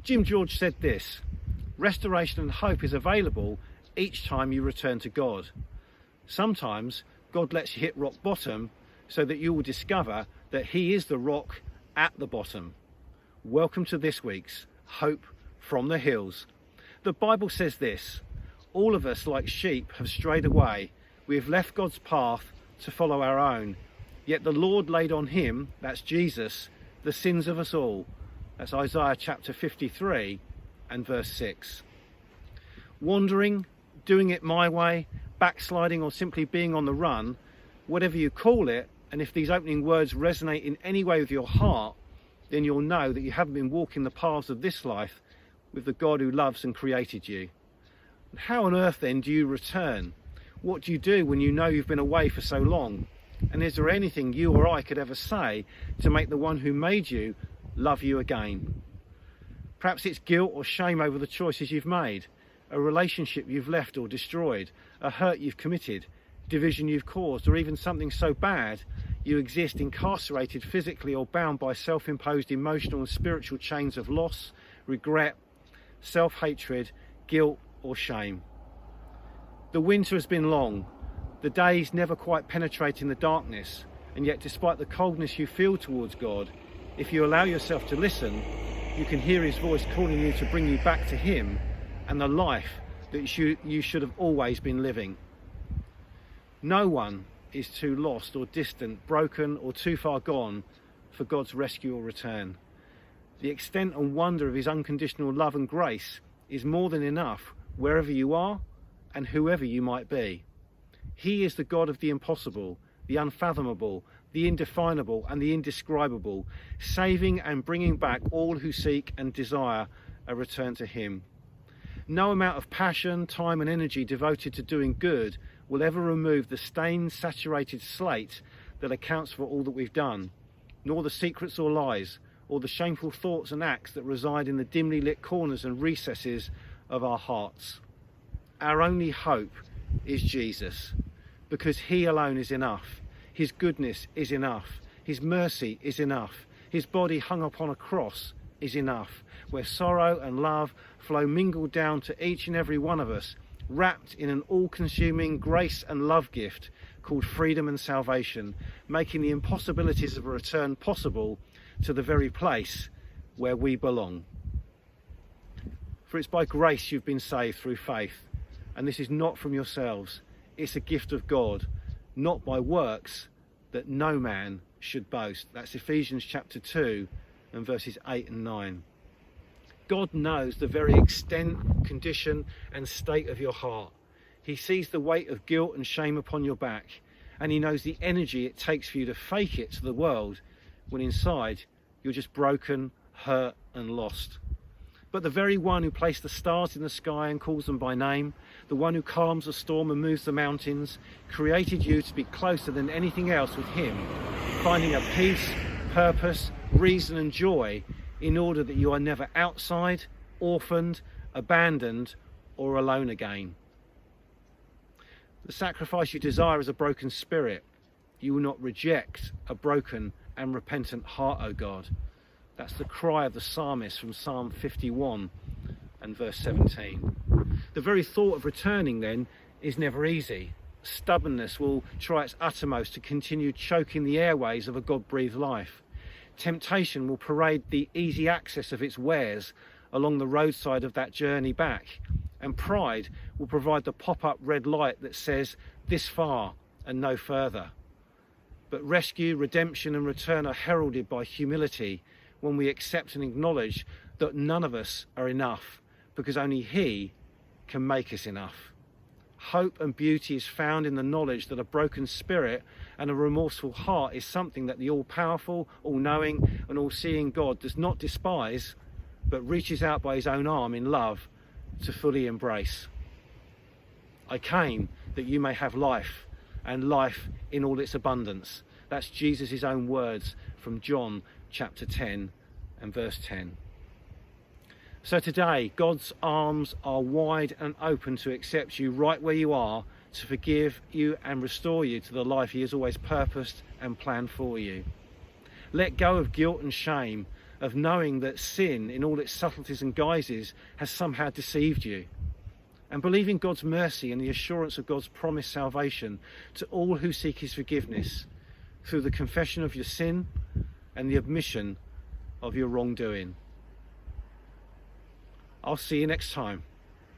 Jim George said this: restoration and hope is available each time you return to God. Sometimes God lets you hit rock bottom so that you will discover that he is the rock at the bottom. Welcome to this week's Hope from the Hills. The Bible says this: all of us like sheep have strayed away. We have left God's path to follow our own. Yet the Lord laid on him, that's Jesus, the sins of us all. That's Isaiah chapter 53 and verse 6. Wandering, doing it my way, backsliding, or simply being on the run, whatever you call it, and if these opening words resonate in any way with your heart, then you'll know that you haven't been walking the paths of this life with the God who loves and created you. How on earth then do you return? What do you do when you know you've been away for so long? And is there anything you or I could ever say to make the one who made you love you again? Perhaps it's guilt or shame over the choices you've made, a relationship you've left or destroyed, a hurt you've committed, division you've caused, or even something so bad you exist incarcerated physically or bound by self-imposed emotional and spiritual chains of loss, regret, self-hatred, guilt or shame. The winter has been long, the days never quite penetrating the darkness, and yet despite the coldness you feel towards God, if you allow yourself to listen, you can hear his voice calling you to bring you back to him and the life that you should have always been living. No one is too lost or distant, broken or too far gone for God's rescue or return. The extent and wonder of his unconditional love and grace is more than enough wherever you are and whoever you might be. He is the God of the impossible, the unfathomable, the indefinable and the indescribable, saving and bringing back all who seek and desire a return to him. No amount of passion, time and energy devoted to doing good will ever remove the stained, saturated slate that accounts for all that we've done, nor the secrets or lies, or the shameful thoughts and acts that reside in the dimly lit corners and recesses of our hearts. Our only hope is Jesus, because he alone is enough. His goodness is enough. His mercy is enough. His body hung upon a cross is enough, where sorrow and love flow mingled down to each and every one of us, wrapped in an all-consuming grace and love gift called freedom and salvation, making the impossibilities of a return possible to the very place where we belong. For it's by grace you've been saved through faith, and this is not from yourselves. It's a gift of God, not by works, that no man should boast. That's Ephesians chapter 2 and verses 8 and 9. God knows the very extent, condition and state of your heart. He sees the weight of guilt and shame upon your back, and he knows the energy it takes for you to fake it to the world when inside you're just broken, hurt and lost. But the very one who placed the stars in the sky and calls them by name, the one who calms the storm and moves the mountains, created you to be closer than anything else with him, finding a peace, purpose, reason and joy in order that you are never outside, orphaned, abandoned or alone again. The sacrifice you desire is a broken spirit. You will not reject a broken and repentant heart, O God. That's the cry of the psalmist from Psalm 51 and verse 17. The very thought of returning then is never easy. Stubbornness will try its uttermost to continue choking the airways of a God-breathed life. Temptation will parade the easy access of its wares along the roadside of that journey back. And pride will provide the pop-up red light that says, this far and no further. But rescue, redemption and return are heralded by humility when we accept and acknowledge that none of us are enough, because only he can make us enough. Hope and beauty is found in the knowledge that a broken spirit and a remorseful heart is something that the all-powerful, all-knowing and all-seeing God does not despise, but reaches out by his own arm in love to fully embrace. I came that you may have life, and life in all its abundance. That's Jesus' own words from John chapter 10 and verse 10. So today, God's arms are wide and open to accept you right where you are, to forgive you and restore you to the life he has always purposed and planned for you. Let go of guilt and shame of knowing that sin, in all its subtleties and guises, has somehow deceived you. And believe in God's mercy and the assurance of God's promised salvation to all who seek his forgiveness through the confession of your sin and the admission of your wrongdoing. I'll see you next time.